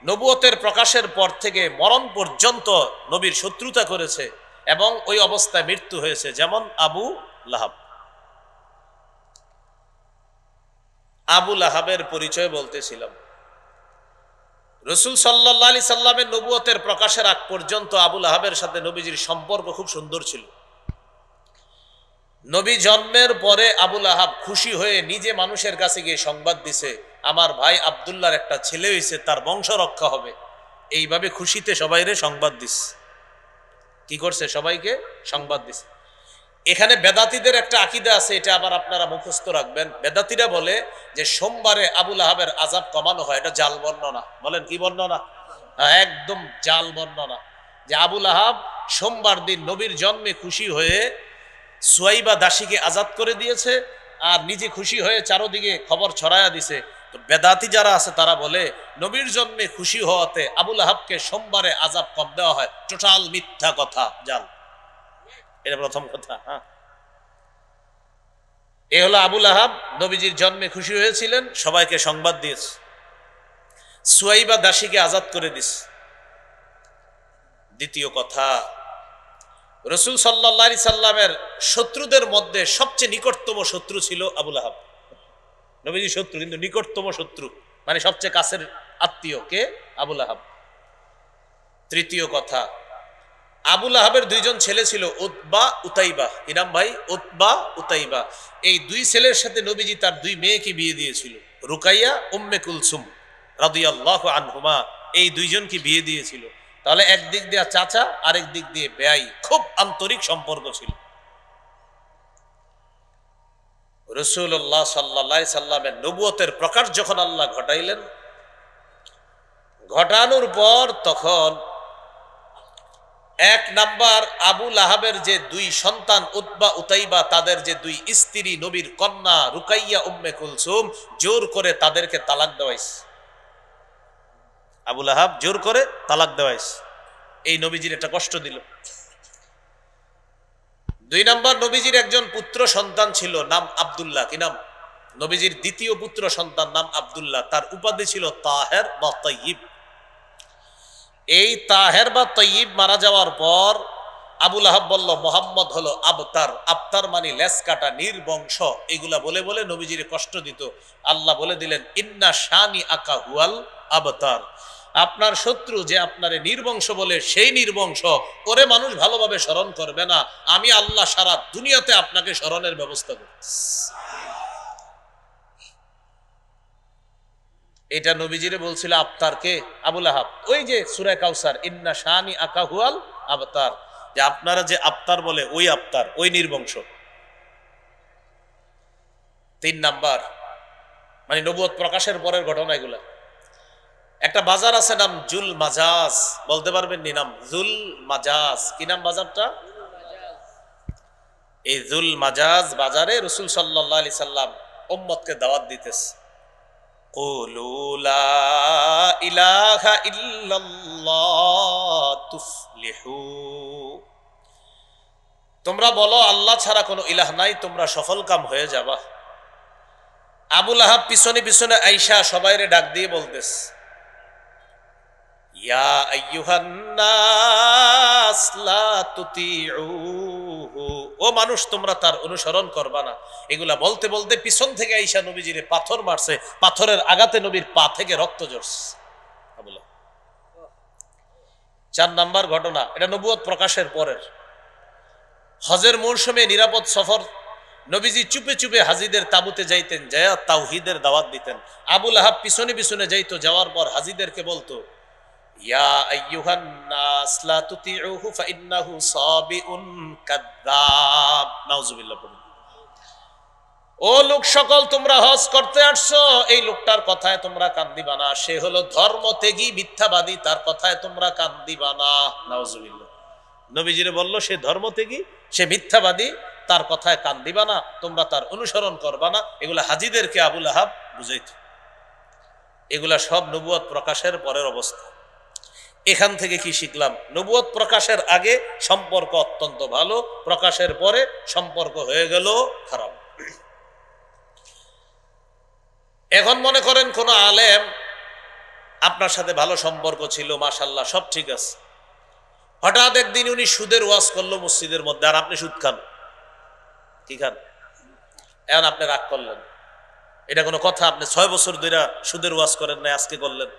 নবুয়তের প্রকাশের পর থেকে মরণ পর্যন্ত নবীর শত্রুতা করেছে এবং ওই অবস্থায় মৃত্যু হয়েছে, যেমন আবু লাহাব। আবু লাহাবের পরিচয় বলতেছিলাম। রাসূল সাল্লাল্লাহু আলাইহি সাল্লামের নবুয়তের প্রকাশের আগ পর্যন্ত আবু লাহাবের সাথে নবীজির সম্পর্ক খুব সুন্দর ছিল। নবী জন্মের পরে আবু লাহাব খুশি হয়ে নিজে মানুষের কাছে গিয়ে সংবাদ দিছে, আমার ভাই আব্দুল্লাহর একটা ছেলে হয়েছে, তার বংশ রক্ষা হবে। এইভাবে খুশিতে সবাইরে সংবাদ দিস। কি করছে? সবাইকে সংবাদ দিছে। এখানে বেদাতীদের একটা আকীদা আছে, এটা আবার আপনারা মুখস্থ রাখবেন। বেদাতীরা বলে যে সোমবারে আবু লাহাবের আযাব কমানো হয়, এটা জাল বর্ণনা। বলেন কি বর্ণনা? একদম জাল বর্ণনা। যে আবু লাহাব সোমবার দিন নবীর জন্মে খুশি হয়ে সুয়াইবা দাসীকে আজাদ করে দিয়েছে আর নিজে খুশি হয়ে চারদিকে খবর ছড়ায়া দিছে। তো বেদাতি যারা আছে তারা বলে নবীর জন্মে খুশি হওয়াতে আবু লাহাবকে সোমবারে আযাব কম দেওয়া হয়। টোটাল মিথ্যা কথা, জাল। এটা প্রথম কথা। এ হলো আবু লাহাব নবীজির জন্মে খুশি হয়েছিলেন, সবাইকে সংবাদ দিয়েছে, সুয়াইবা দাসীকে আজাদ করে দিস। দ্বিতীয় কথা, রাসূল সাল্লাল্লাহু আলাইহি সাল্লামের শত্রুদের মধ্যে সবচেয়ে নিকটতম শত্রু ছিল আবু লাহাব। নবীজির শত্রু কিন্তু নিকটতম শত্রু, মানে সবচেয়ে কাছের আত্মীয় কে? আবু লাহাব। তৃতীয় কথা, আবু লাহাবের 2 জন ছেলে ছিল, উতবা উতাইবা। কি নাম ভাই? উতবা উতাইবা। এই 2 ছেলের সাথে নবীজি তার 2 মেয়েকে বিয়ে দিয়েছিল, রুকাইয়া উম্মে কুলসুম রাদিয়াল্লাহু আনহুমা। এই 2 জনকে বিয়ে দিয়েছিল। তাহলে একদিক দিয়ে চাচা, আরেক দিক দিয়ে বেয়াই, খুব আন্তরিক সম্পর্ক ছিল। রাসূলুল্লাহ সাল্লাল্লাহু আলাইহি সাল্লামের নবুয়তের প্রকাশ যখন আল্লাহ ঘটাইলেন, ঘটানোর পর তখন 1 নাম্বার, আবু লাহাবের যে 2 সন্তান উতবা উতাইবা, তাদের যে 2 স্ত্রী নবীর কন্যা রুকাইয়া উম্মে কুলসুম, জোর করে তাদেরকে তালাক দেওয়াইছে। আবু লাহাব জোর করে তালাক দেওয়াইছে। এই নবীজির একটা কষ্ট দিল। 2 নাম্বার, নবীজির একজন পুত্র সন্তান ছিল, নাম আব্দুল্লাহ। কি নাম? নবীজির দ্বিতীয় পুত্র সন্তান নাম আব্দুল্লাহ, তার উপাধি ছিল তাহের বা তাইয়িব। এই তাহের বা তাইয়িব মারা যাওয়ার পর আবু লাহাব বলল মোহাম্মদ হলো আবতার। আবতার মানে লেস কাটা, নির্বংশ। এগুলা বলে বলে নবীজির কষ্ট দিত। আল্লাহ বলে দিলেন, ইন্না শানি আকা হুয়াল আবতার। আপনার শত্রু যে আপনারে নির্বংশ বলে, সেই নির্বংশ। ওরে মানুষ ভালোভাবে স্মরণ করবে না, আমি আল্লাহ সারা দুনিয়াতে আপনাকে স্মরণের ব্যবস্থা করব। এটা নবীজিরে বলছিল আবতারকে, আবু লাহাব। ওই যে সূরা কাউসার, ইন্না শানি আকা হুয়াল আবতার, যে আপনারা যে আবতার বলে, ওই আবতার, ওই নির্বংশ। 3 নাম্বার, মানে নবুয়ত প্রকাশের পরের ঘটনা এগুলা। একটা বাজার আছে নাম জুল মাজাজ, বলতে পারবেন নি নাম? জুল মাজাজ। কি নাম বাজারটা? এই জুল মাজাজ বাজারে রাসূল সাল্লাল্লাহু আলাইহি সাল্লাম উম্মতকে দাওয়াত দিতেছে, কুলু লা ইলাহা ইল্লাল্লাহ তুফলিহু। তোমরা বলো আল্লাহ ছাড়া কোনো ইলাহ নাই, তোমরা সফলকাম হয়ে যাবা। আবু লাহাব পিছনে পিছনে আইসা সবাইরে ডাক দিয়ে বলতেছে, ইয়া আইয়ুহান নাস লা তুতিউহু। ও মানুষ, তোমরা তার অনুসরণ করবা না। এগুলা বলতে বলতে পিছন থেকে আইসা নবীজিরে পাথর মারছে। পাথরের আঘাতে নবীর পা থেকে রক্ত ঝরছে। 4 নাম্বার ঘটনা, এটা নবুয়ত প্রকাশের পরের। হজের মৌসুমে নিরাপদ সফর নবীজি চুপে চুপে হাজিদের তাবুতে যাইতেন, যায় তাওহীদের দাওয়াত দিতেন। আবুল আহাব পিছনে পিছনে যাইতো, যাওয়ার পর হাজিদেরকে বলতো, ইয়া আইয়ুহান নাস লা তুতিউহু ফাইন্নাহু সাবিউন কাযযাব। নাউজুবিল্লাহ পড়ুন। ও লোক সকল, তোমরা হজ করতে আসছো, এই লোকটার কথায় তোমরা কান দিবা না, সে হলো ধর্মত্যাগী মিথ্যাবাদী, তার কথায় তোমরা কান দিবা না। নাউজুবিল্লাহ। নবীজিরে বলল সে ধর্মত্যাগী, সে মিথ্যাবাদী, তার কথায় কান দিবা না, তোমরা তার অনুসরণ করবা না। এগুলা হাজিদেরকে আবুল আহাব বুঝাইত। এগুলা সব নবুয়ত প্রকাশের পরের অবস্থা। এখান থেকে কি শিখলাম? নবুয়ত প্রকাশের আগে সম্পর্ক অত্যন্ত ভালো, প্রকাশের পরে সম্পর্ক হয়ে গেল খারাপ। এখন মনে করেন কোন আলেম আপনার সাথে ভালো সম্পর্ক ছিল, মাশাআল্লাহ সব ঠিক আছে, হঠাৎ একদিন উনি সুদের ওয়াজ করলো মসজিদের মধ্যে, আর আপনি সুদ খান। কি খান? এখন আপনি রাগ করলেন, এটা কোনো কথা? আপনি 6 বছর ধরে সুদের ওয়াজ করেন না, আজকে করলেন।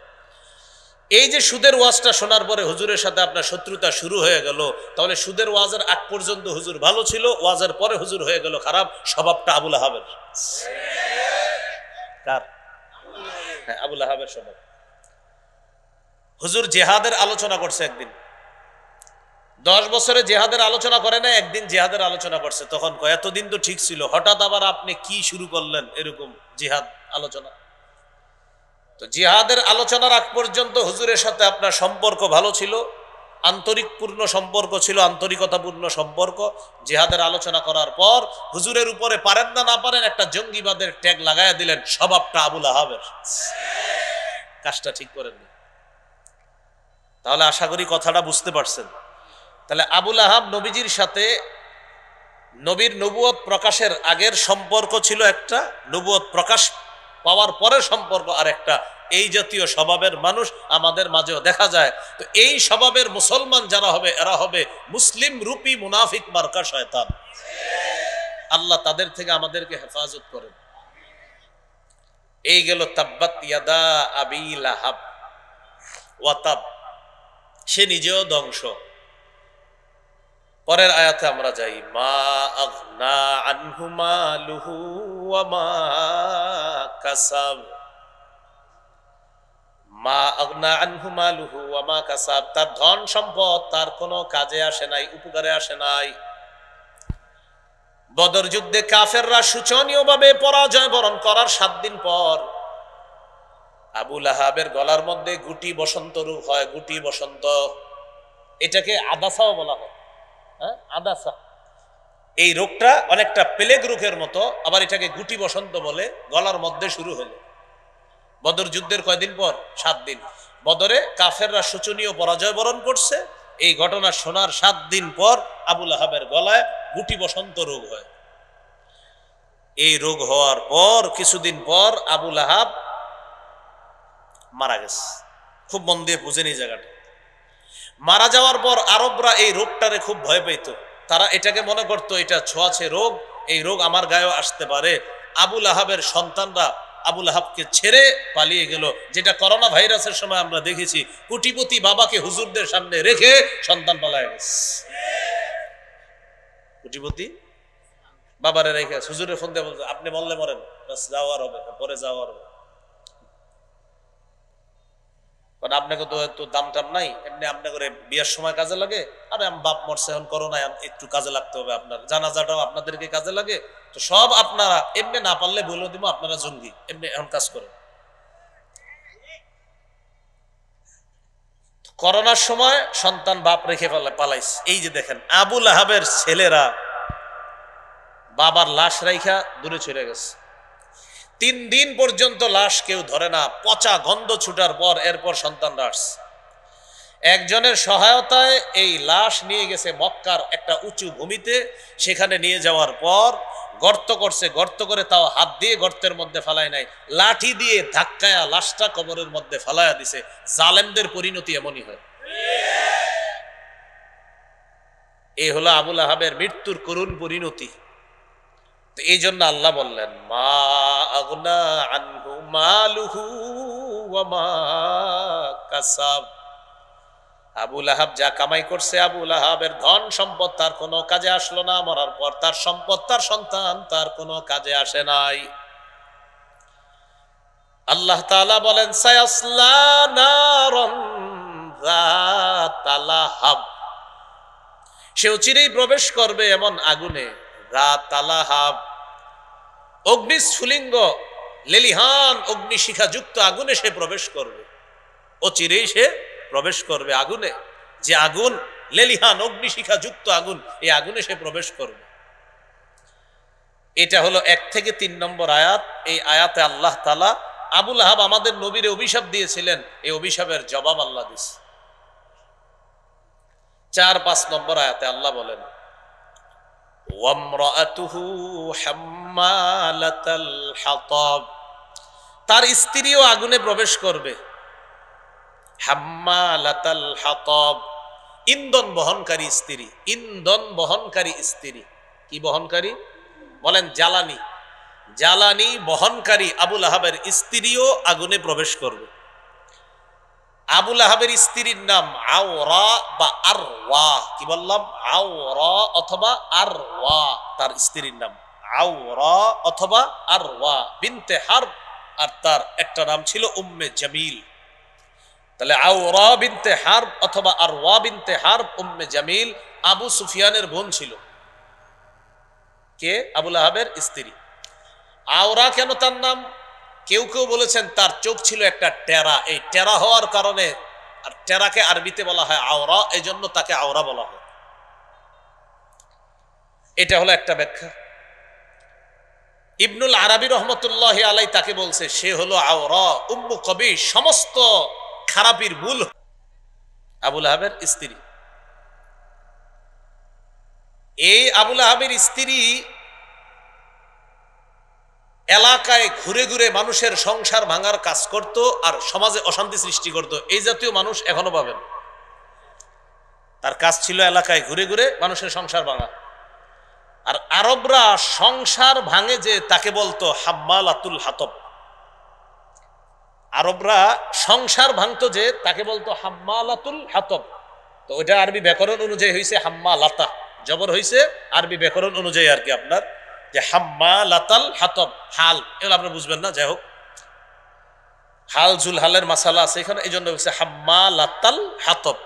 এই যে সুদের ওয়াজটা শোনার পরে হুজুরের সাথে আপনার শত্রুতা শুরু হয়ে গেল, তাহলে সুদের ওয়াজের আগ পর্যন্ত হুজুর ভালো ছিল, ওয়াজের পরে হুজুর হয়ে গেল খারাপ। স্বভাবটা আবুল আহাবের। কার? হ্যাঁ, আবুল আহাবের স্বভাব। হুজুর জিহাদের আলোচনা করছে একদিন, 10 বছরে জিহাদের আলোচনা করে না, একদিন জিহাদের আলোচনা করছে। তখন এতদিন তো ঠিক ছিল, হঠাৎ আবার আপনি কি শুরু করলেন এরকম জিহাদ আলোচনা? তো জিহাদের আলোচনার আগ পর্যন্ত হুজুরের সাথে আপনার সম্পর্ক ভালো ছিল, আন্তরিকপূর্ণ সম্পর্ক ছিল, আন্তরিকতাপূর্ণ সম্পর্ক। জিহাদের আলোচনা করার পর হুজুরের উপরে পারেন না না পারেন একটা জঙ্গিবাদের ট্যাগ লাগাইয়া দিলেন। স্বভাবটা আবুল আহাবের, কাজটা ঠিক করেন না। তাহলে আশা করি কথাটা বুঝতে পারছেন। তাহলে আবুল আহাব নবীজির সাথে, নবীর নবুয়ত প্রকাশের আগের সম্পর্ক ছিল একটা, নবুয়ত প্রকাশ পাওয়ার পরের সম্পর্ক আর একটা। এই জাতীয় স্বভাবের মানুষ আমাদের মাঝেও দেখা যায়। তো এই স্বভাবের মুসলমান যারা হবে, এরা হবে মুসলিম রূপী মুনাফিক মার্কা শয়তান। আল্লাহ তাদের থেকে আমাদেরকে হেফাজত করেন। এই গেল তাব্বাত ইয়াদা আবি লাহাব ওয়া তাব, সে নিজেও ধ্বংস। পরের আয়াতে আমরা যাই, মা আগনা আনহু মালুহু ওয়া মা কাসাব। মা আগনা আনহু মালুহু ওয়া মা কাসাব, তার ধন সম্পদ তার কোনো কাজে আসে নাই, উপকারে আসে নাই। বদর যুদ্ধে কাফেররা শোচনীয়ভাবে পরাজয় বরণ করার 7 দিন পর আবুল আহাবের গলার মধ্যে গুটি বসন্ত রোগ হয়। গুটি বসন্ত, এটাকে আদাসাও বলা হয়। হ্যাঁ, আদাসা। এই রোগটা অনেকটা প্লেগ রোগের মতো, আবার এটাকে গুটি বসন্ত বলে। গলার মধ্যে শুরু হলো বদর যুদ্ধের কয়দিন পর? 7 দিন। বদরে কাফেররা শোচনীয় পরাজয় বরণ করছে। এই ঘটনা শোনার 7 দিন পর আবুল আহাবের গলায় গুটি বসন্ত রোগ হয়। এই রোগ হওয়ার পর কিছুদিন পর আবুল আহাব মারা গেছে। খুব মন দিয়ে বুঝেন এই জায়গাটা। মারা যাওয়ার পর আরবরা এই রোগটারে খুব ভয় পেত। তারা এটাকে মনে করতো এটা ছোঁয়াছে রোগ, এই রোগ আমার গায়েও আসতে পারে। আবুল আহাবের সন্তানরা আবুল আহাবকে ছেড়ে পালিয়ে গেল, যেটা করোনা ভাইরাসের সময় আমরা দেখেছি। কোটিপতি বাবাকে হুজুরদের সামনে রেখে সন্তান পালায় গেছে। কোটিপতি বাবারে রেখে হুজুরের ফোন দিয়ে বলছে, আপনি বললে মরেন, যাওয়ার হবে, পরে যাওয়ার হবে। কারণ আপনাকে তো দাম টাম নাই, এমনি আপনাকে বিয়ের সময় কাজে লাগে। আরে আমি বাপ মরছে, এখন করোনায় একটু কাজে লাগতে হবে, আপনার জানাজাটাও আপনাদেরকে কাজে লাগে। তো সব আপনারা এমনি না পারলে বলে দিব আপনারা জঙ্গি, এমনি এখন কাজ করেন। করোনার সময় সন্তান বাপ রেখে পালাইছে। এই যে দেখেন আবুল আহাবের ছেলেরা বাবার লাশ রাইখা দূরে চলে গেছে। 3 দিন পর্যন্ত লাশ কেউ ধরে না, পচা গন্ধ ছুটার পর এরপর সন্তানরা আসছে। একজনের সহায়তায় এই লাশ নিয়ে গেছে মক্কার একটা উঁচু ভূমিতে। সেখানে নিয়ে যাওয়ার পর গর্ত করছে, গর্ত করে তাও হাত দিয়ে গর্তের মধ্যে ফালায় নাই, লাঠি দিয়ে ধাক্কায়া লাশটা কবরের মধ্যে ফালায়া দিছে। জালেমদের পরিণতি এমনই হয়। এই হলো আবুল আহাবের মৃত্যুর করুণ পরিণতি। এই জন্য আল্লাহ বললেন, মা আগনা আনহু মালুহু ওয়া মা কাসাব। আবু লাহাব যা কামাই করছে, আবু লাহাবের ধন সম্পদ তার কোনো কাজে আসলো না, মরার পর তার সম্পদ, তার সন্তান তার কোনো কাজে আসে নাই। আল্লাহ তাআলা বলেন সায়াসলা নারান যাতা লাহাব, সে চিরেই প্রবেশ করবে এমন আগুনে, যাতা লাহাব, অগ্নিস্ফুলিঙ্গ লেলিহান অগ্নিশিখা যুক্ত আগুনে সে প্রবেশ করবে, চিরেই সে প্রবেশ করবে আগুনে, যে আগুন লেলিহান অগ্নিশিখা যুক্ত আগুন, এই আগুনে সে প্রবেশ করবে। এটা হলো 1 থেকে 3 নম্বর আয়াত। এই আয়াতে আল্লাহ তাআলা আবু লাহাব আমাদের নবীর অভিশাপ দিয়েছিলেন, এই অভিশাপের জবাব আল্লাহ দিয়েছে। 4-5 নম্বর আয়াতে আল্লাহ বলেন ওয়ামরাআতুহু হাম্মালাতাল হাতাব, তার স্ত্রীও আগুনে প্রবেশ করবে। হাম্মালাতাল হাতাব, ইন্ধন বহনকারী স্ত্রী, ইন্ধন বহনকারী স্ত্রী। কি বহনকারী? বলেন জ্বালানি। জ্বালানি বহনকারী আবু লাহাবের স্ত্রীও আগুনে প্রবেশ করবে। আবু লাহাবের স্ত্রীর নাম আওরা বা আরওয়া। কি বললাম? আওরা অথবা আরওয়া, তার স্ত্রীর নাম আওরা অথবা আরওয়া বিনতে হারব, আর তার একটা নাম ছিল উম্মে জামিল। তাহলে আওরা বিনতে হারব অথবা আরওয়া বিনতে হারব উম্মে জামিল আবু সুফিয়ানের বোন ছিল। কে? আবু লাহাবের স্ত্রী। আওরা কেন তার নাম? কেউ কেউ বলেছেন তার চোখ ছিল একটা টেরা, এই টেরা হওয়ার কারণে, আর টেরাকে আরবিতে বলা হয় আওরা, এই জন্য তাকে আওরা বলা হয়। এটা হলো একটা ব্যাখ্যা। ইবনুল আরাবী রহমতুল্লাহ আলাই তাকে বলছে সে হলো আওরা উম্মু কবিশ, সমস্ত খারাপির মূল আবু লাহাবের স্ত্রী। এই আবু লাহাবের স্ত্রী এলাকায় ঘুরে ঘুরে মানুষের সংসার ভাঙার কাজ করত আর সমাজে অশান্তি সৃষ্টি করত। এই জাতীয় মানুষ এখনো পাবেন। তার কাজ ছিল এলাকায় ঘুরে ঘুরে মানুষের সংসার ভাঙা। আর আরবরা সংসার ভাঙে যে তাকে বলতো হাম্মালাতুল হাতব। আরবরা সংসার ভাঙতো যে তাকে বলতো হাম্মালাতুল হাতব। তো ওইটা আরবি ব্যাকরণ অনুযায়ী হয়েছে হাম্মালাতা, জবর হয়েছে আরবি ব্যাকরণ অনুযায়ী আর কি আপনার, যে হাম্মালাতাল হাতব। হাল এগুলো আপনি বুঝবেন না, যাই হোক হাল জুল হালের মাসালা আছে এখানে, এই জন্য হচ্ছে হাম্মালাতাল হাতব।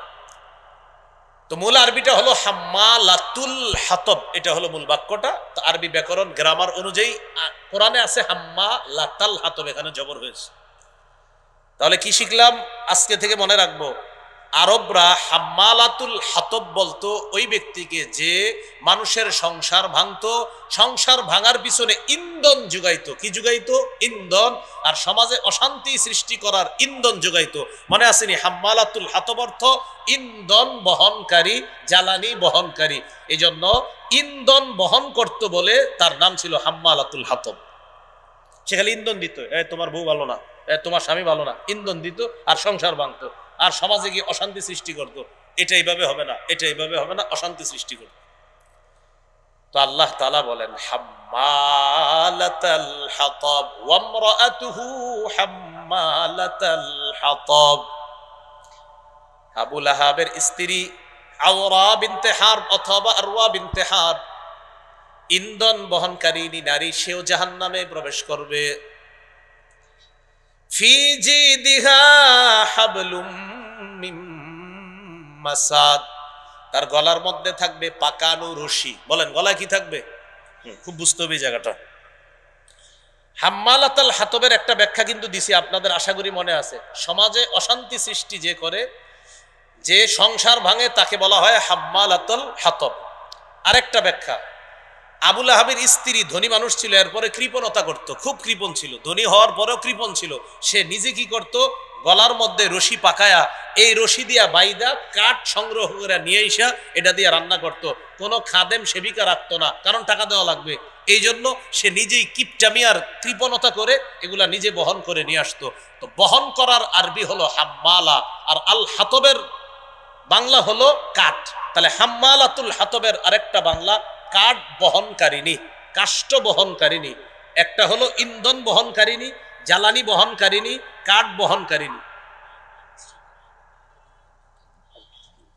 তো মূল আরবিটা হলো হাম্মালাতুল হাতব, এটা হলো মূল বাক্যটা। তো আরবি ব্যাকরণ গ্রামার অনুযায়ী কোরআনে আছে হাম্মালাতাল হাতব, এখানে জবর হয়েছে। তাহলে কি শিখলাম? আজকে থেকে মনে রাখবো, আরবরা হাম্মালাতুল হাতব বলতো ওই ব্যক্তিকে যে মানুষের সংসার ভাঙতো, সংসার ভাঙার পিছনে ইন্ধন যোগাইতো। কি যোগাইতো? ইন্ধন। আর সমাজে অশান্তি সৃষ্টি করার ইন্ধন যোগাইতো। মনে আসেনি? হাম্মালাতুল হাতব অর্থ ইন্ধন বহনকারী, জ্বালানি বহনকারী। এই জন্য ইন্ধন বহন করত বলে তার নাম ছিল হাম্মালাতুল হাতব। সে খালি ইন্ধন দিত, তোমার বউ ভালো না, তোমার স্বামী ভালো না, ইন্ধন দিত আর সংসার ভাঙতো, আর সমাজে গিয়ে অশান্তি সৃষ্টি করতো। এটা এইভাবে হবে না, এটা এইভাবে হবে না, অশান্তি সৃষ্টি করতো। তো আল্লাহ তাআলা বলেন হাম্মালাতাল হাতাব ওয়া ইমরাআতুহু হাম্মালাতাল হাতাব। আবু লাহাবের স্ত্রী আওরা বিনতে হারব অথবা আরওয়া বিনতে হারব ইন্ধন বহনকারিনী নারী, সেও জাহান্নামে প্রবেশ করবে। ফি জিদিহা হাবলুম মিন মাসাদ, তার গলার মধ্যে থাকবে পাকানো রশি। বলেন গলায় কি থাকবে? খুব বুঝতে হবে জায়গাটা। হাম্মালাতাল হাতবের একটা ব্যাখ্যা কিন্তু দিছি, আপনাদের আশা করি মনে আছে। সমাজে অশান্তি সৃষ্টি যে করে, যে সংসার ভাঙে তাকে বলা হয় হাম্মালাতুল হাতব। আরেকটা ব্যাখ্যা, আবু লাহাবের স্ত্রী ধনী মানুষ ছিল, এরপরে কৃপণতা করত, খুব কৃপণ ছিল, ধনী হওয়ার পরেও কৃপণ ছিল। সে নিজে কি করত? গলার মধ্যে রশি পাকায়া, এই রশি দিয়া বাইদা কাঠ সংগ্রহ করে নিয়ে এসা এটা দিয়ে রান্না করত। কোনো খাদেম সেবিকা রাখতো না, কারণ টাকা দেওয়া লাগবে। এই জন্য সে নিজেই কিপটামি আর কৃপণতা করে এগুলা নিজে বহন করে নিয়ে আসতো। তো বহন করার আরবি হলো হাম্মালা, আর আল হাতবের বাংলা হলো কাঠ। তাহলে হাম্মালাতুল হাতবের আরেকটা বাংলা কাঠ বহনকারিনী, কাষ্ঠ বহনকারিনী। একটা হলো ইন্ধন বহনকারিনী, জ্বালানি বহনকারিনী, কাঠ বহনকারিনী।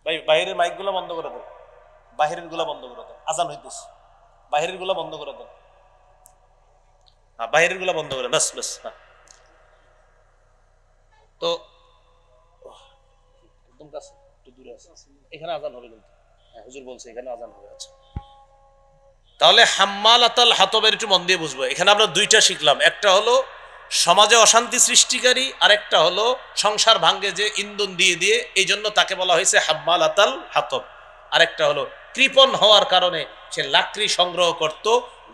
ভাই বাহিরের মাইকগুলো বন্ধ করে দেন, বাহিরের গুলা বন্ধ করে দেন, আজান হইতেছে, বাহিরের গুলা বন্ধ করে দেন, বাহিরের গুলা বন্ধ করে, বাস বাস। তো একদম কাছে, একটু দূরে আছে, এখানে আজান হবে কিন্তু, হুজুর বলছে এখানে আজান হবে। আচ্ছা, তাহলে হাম্মালাতাল হাতবের একটু মন দিয়ে বুঝবো। এখানে আমরা দুইটা শিখলাম, একটা হলো সমাজে অশান্তি সৃষ্টিকারী, আর একটা হলো সংসার ভাঙ্গে যে ইন্ধন দিয়ে দিয়ে, এই জন্য তাকে বলা হয়েছে হাম্মালাতাল হাতব। আরেকটা হলো কৃপণ হওয়ার কারণে সে লাকড়ি সংগ্রহ করত,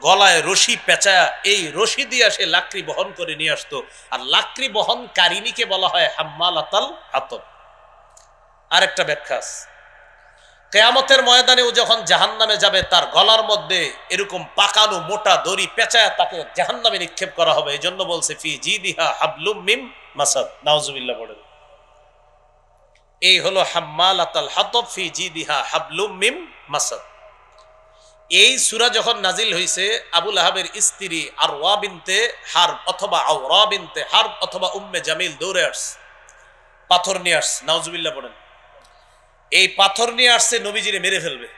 গলায় রশি পেঁচায়া এই রশি দিয়ে সে লাকড়ি বহন করে নিয়ে আসতো, আর লাকড়ি বহনকারিণীকে বলা হয় হাম্মালাতাল হাতব। আরেকটা ব্যাখ্যা, কিয়ামতের ময়দানে ও যখন জাহান্নামে যাবে, তার গলার মধ্যে এরকম পাকানো মোটা দড়ি পেঁচায় তাকে জাহান্নামে নিক্ষেপ করা হবে। এই জন্য বলছে ফি জিদিহা হাবলুম মিম মাসাদ, নাউজুবিল্লাহ পড়েন। এই হলো হাম্মালাতাল হাতব, ফি জিদিহা হাবলুম মিম মাসাদ। এই সূরা যখন নাজিল হইছে, আবু লাহাবের স্ত্রী আরওয়া বিনতে হারব অথবা আওরা বিনতে হারব অথবা উম্মে জামিল দৌড়ে আসছে, পাথর নিয়ে আসছে, নাউজুবিল্লাহ পড়েন। এই পাথর নিয়ে আসছে নবীজিরে মেরে ফেলবে।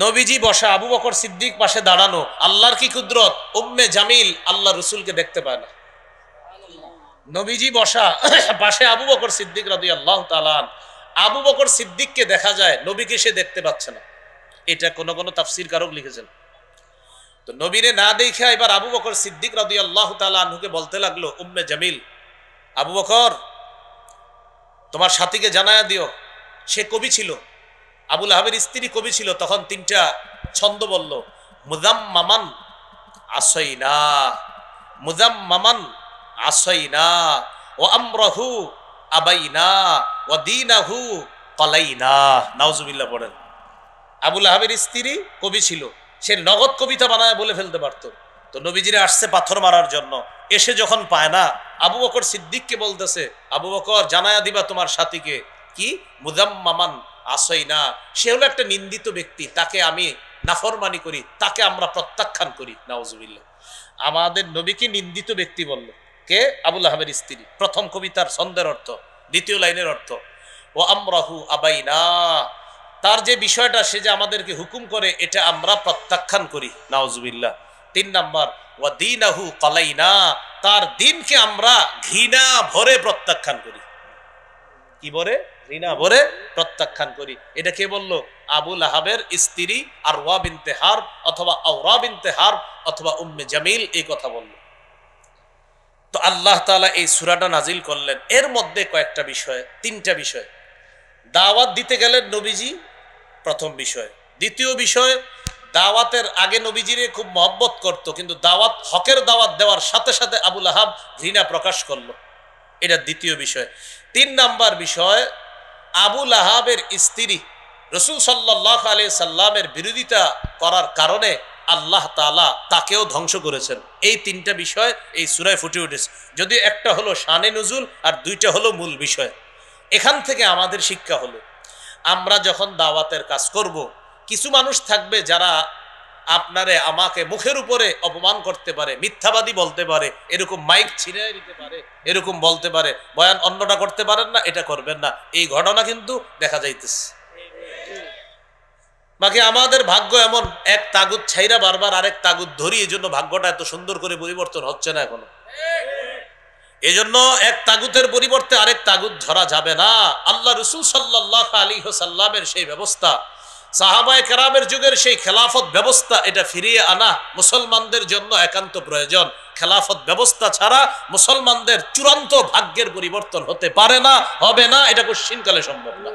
নবীজি বসা, আবু বকর সিদ্দিক পাশে দাঁড়ানো। আল্লাহর কি কুদরত, উম্মে জামিল আল্লাহ রসুলকে দেখতে পায় না। নবীজি বসা, পাশে আবু বকর সিদ্দিক রাদিয়াল্লাহু তাআলা। আবু বকর সিদ্দিককে দেখা যায়, নবীকে সে দেখতে পাচ্ছে না। এটা কোন কোন তাফসীর কারক লিখেছেন। তো নবীরে না দেখা এবার আবু বকর সিদ্দিক রাদিয়াল্লাহু তাআলা আনহুকে বলতে লাগলো, উম্মে জামিল, আবু বকর তোমার সাথীকে জানায়া দিও, সে কবি ছিল, আবু লাহাবের স্ত্রী কবি ছিল। তখন তিনটা ছন্দ বলল, মুযাম্মামান আসাইনা, মুযাম্মামান আসাইনা, ওয়া আমরাহু আবাইনা, ওয়া দীনাহু ক্বালাইনা। নাউজুবিল্লাহ পড়েন। আবু লাহাবের স্ত্রী কবি ছিল, সে নগদ কবিতা বানায় বলে ফেলতে পারত। তো নবীজিরে আসছে পাথর মারার জন্য, এসে যখন পায় না, আবু বকর সিদ্দিককে বলতেছে, আবু বকর জানায়া দিবা তোমার সাথীকে কি, মুযাম্মামান আসাইনা, সে হলো একটা নিন্দিত ব্যক্তি, তাকে আমি নাফরমানি করি, তাকে আমরা প্রত্যাখ্যান করি। নাউজুবিল্লাহ। আমাদের নবীকে নিন্দিত ব্যক্তি বলল কে, আবু লাহাবের স্ত্রী। প্রথম কবিতার ছন্দের অর্থ, দ্বিতীয় লাইনের অর্থ, ও আমরাহু আবাইনা, তার যে বিষয়টা সে যে আমাদেরকে হুকুম করে, এটা আমরা প্রত্যাখ্যান করি। নাউজুবিল্লাহ। 3 নাম্বার, ওয়া দীনাহু ক্বালাইনা, তার দিনকে আমরা ঘৃণা ভরে প্রত্যাখ্যান করি। কি ভরে? ঘৃণা ভরে প্রত্যাখ্যান করি। এটা কে বলল? আবু লাহাবের স্ত্রী আরওয়া বিনতে হারব অথবা আওরা বিনতে হারব অথবা উম্মে জামিল এই কথা বলল। তো আল্লাহ তাআলা এই সূরাটা নাজিল করলেন। এর মধ্যে কয়েকটা বিষয়, 3টা বিষয়। দাওয়াত দিতে গেলেন নবীজি, প্রথম বিষয়। দ্বিতীয় বিষয়, দাওয়াতের আগে নবীজিরে খুব মহব্বত করত, কিন্তু দাওয়াত, হকের দাওয়াত দেওয়ার সাথে সাথে আবু লাহাব ঘৃণা প্রকাশ করলো, এটা দ্বিতীয় বিষয়। 3 নাম্বার বিষয়, আবু লাহাবের স্ত্রী রাসূল সাল্লাল্লাহু আলাইহি সাল্লামের বিরোধিতা করার কারণে আল্লাহ তাআলা তাকেও ধ্বংস করেছেন। এই 3টা বিষয় এই সূরায় ফুটে উঠেছে। যদিও একটা হলো শানে নুজুল আর 2টা হলো মূল বিষয়। এখান থেকে আমাদের শিক্ষা হলো, আমরা যখন দাওয়াতের কাজ করব, কিছু মানুষ থাকবে যারা আপনারে আমাকে মুখের উপরে অপমান করতে পারে, মিথ্যাবাদী বলতে পারে, এরকম মাইক ছিঁড়ে দিতে পারে, এরকম বলতে পারে, বয়ান অন্যটা করতে পারেন না, এটা করবেন না। এই ঘটনা কিন্তু দেখা যাইতেছে। বাকি আমাদের ভাগ্য এমন, এক তাগুত ছাইরা বারবার আরেক তাগুত ধরি, এই জন্য ভাগ্যটা এত সুন্দর করে পরিবর্তন হচ্ছে না এখনো। এই জন্য এক তাগুতের পরিবর্তে আরেক তাগুত ধরা যাবে না। আল্লাহ রাসূল সাল্লাল্লাহু আলাইহি ওয়াসাল্লামের সেই ব্যবস্থা, সাহাবায়ে কেরামের যুগের সেই খেলাফত ব্যবস্থা, এটা ফিরিয়ে আনা মুসলমানদের জন্য একান্ত প্রয়োজন। খেলাফত ব্যবস্থা ছাড়া মুসলমানদের চূড়ান্ত ভাগ্যের পরিবর্তন হতে পারে না, হবে না, এটা কোশ্চিনকালে সম্ভব না।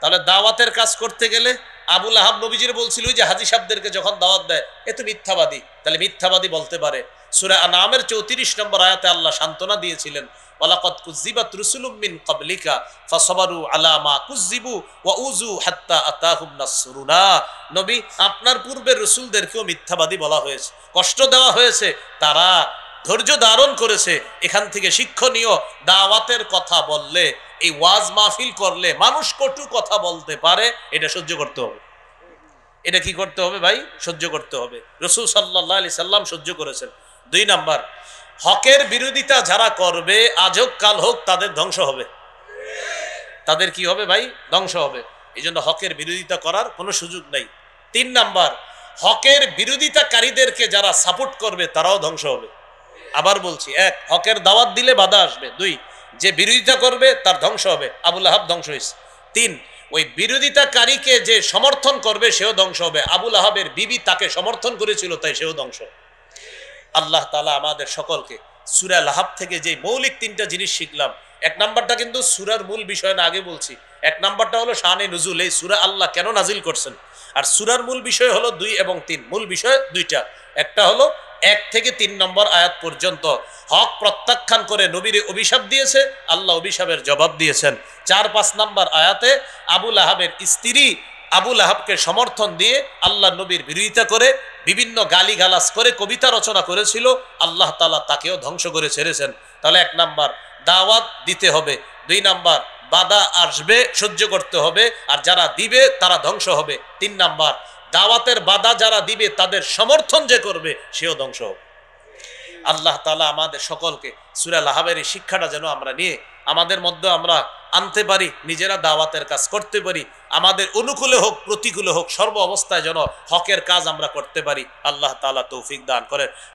তাহলে দাওয়াতের কাজ করতে গেলে আবু লাহাব নবীজির বলছিল যে হাজী সাহেবদেরকে যখন দাওয়াত দেয়, এ তো মিথ্যাবাদী, তাহলে মিথ্যাবাদী বলতে পারে। সূরা আনআমের 34 নম্বর আয়াতে আল্লাহ সান্ত্বনা দিয়েছিলেন, ওয়ালাকাদ কুযযিবাত রুসুলুম মিন ক্বাবলিকা ফাসাবারু আলা মা কুযযিবু ওয়া উযু হাত্তা আতাহুম নাসরুনা। নবী, আপনার পূর্বের রাসূলদেরকেও মিথ্যাবাদী বলা হয়েছে, কষ্ট দেওয়া হয়েছে, তারা ধৈর্য ধারণ করেছে। এখান থেকে শিক্ষণীয়, দাওয়াতের কথা বললে, এই ওয়াজ মাহফিল করলে মানুষ কটু কথা বলতে পারে, এটা সহ্য করতে হবে। এটা কি করতে হবে ভাই? সহ্য করতে হবে। রাসূল সাল্লাল্লাহু আলাইহি সাল্লাম সহ্য করেছেন। 2 নাম্বার, হকের বিরোধিতা যারা করবে, আজ হোক কাল হোক, তাদের ধ্বংস হবে। তাদের কি হবে ভাই? ধ্বংস হবে। এই জন্য হকের বিরোধিতা করার কোনো সুযোগ নেই। 3 নাম্বার, হকের বিরোধিতাকারীদেরকে যারা সাপোর্ট করবে তারাও ধ্বংস হবে। আবার বলছি, 1, হকের দাওয়াত দিলে বাধা আসবে। 2, যে বিরোধিতা করবে তার ধ্বংস হবে। আবু লাহাব ধ্বংস হয়েছে। 3, ওই বিরোধিতাকারীকে যে সমর্থন করবে সেও ধ্বংস হবে। আবু লাহাবের বিবি তাকে সমর্থন করেছিল, তাই সেও ধ্বংস। আল্লাহ তাআলা আমাদের সকলকে সূরা লাহাব থেকে যে মৌলিক 3টা জিনিস শিখলাম, 1 নাম্বারটা কিন্তু সূরার মূল বিষয় না, আগে বলছি। 1 নাম্বারটা হলো শানে নুজুল, এই সূরা আল্লাহ কেন নাজিল করছেন। আর সূরার মূল বিষয় হলো 2 এবং 3, মূল বিষয় 2টা। একটা হলো 1 থেকে 3 নম্বর আয়াত পর্যন্ত হক প্রত্যাখ্যান করে নবীরে অভিশাপ দিয়েছে, আল্লাহ অভিশাপের জবাব দিয়েছেন। 4-5 নম্বর আয়াতে আবু লাহাবের স্ত্রী আবু লাহাবকে সমর্থন দিয়ে আল্লাহ নবীর বিরোধিতা করে বিভিন্ন গালিগালাজ করে কবিতা রচনা করেছিল, আল্লাহ তাআলা তাকেও ধ্বংস করে ছেড়েছেন। তাহলে 1 নাম্বার দাওয়াত দিতে হবে, 2 নাম্বার বাধা আসবে সহ্য করতে হবে, আর যারা দিবে তারা ধ্বংস হবে। 3 নাম্বার দাওয়াতের বাধা যারা দিবে তাদের সমর্থন যে করবে সেও ধ্বংস হবে। আল্লাহ তাআলা আমাদের সকলকে সূরা লাহাবের এই শিক্ষাটা যেন আমরা নিয়ে আমাদের মধ্যে আমরা আনতে পারি, নিজেরা দাওয়াতের কাজ করতে পারি, আমাদের অনুকূলে হোক প্রতিকূলে হোক সর্ব অবস্থায় যেন হকের কাজ আমরা করতে পারি। আল্লাহ তাআলা তৌফিক দান করেন।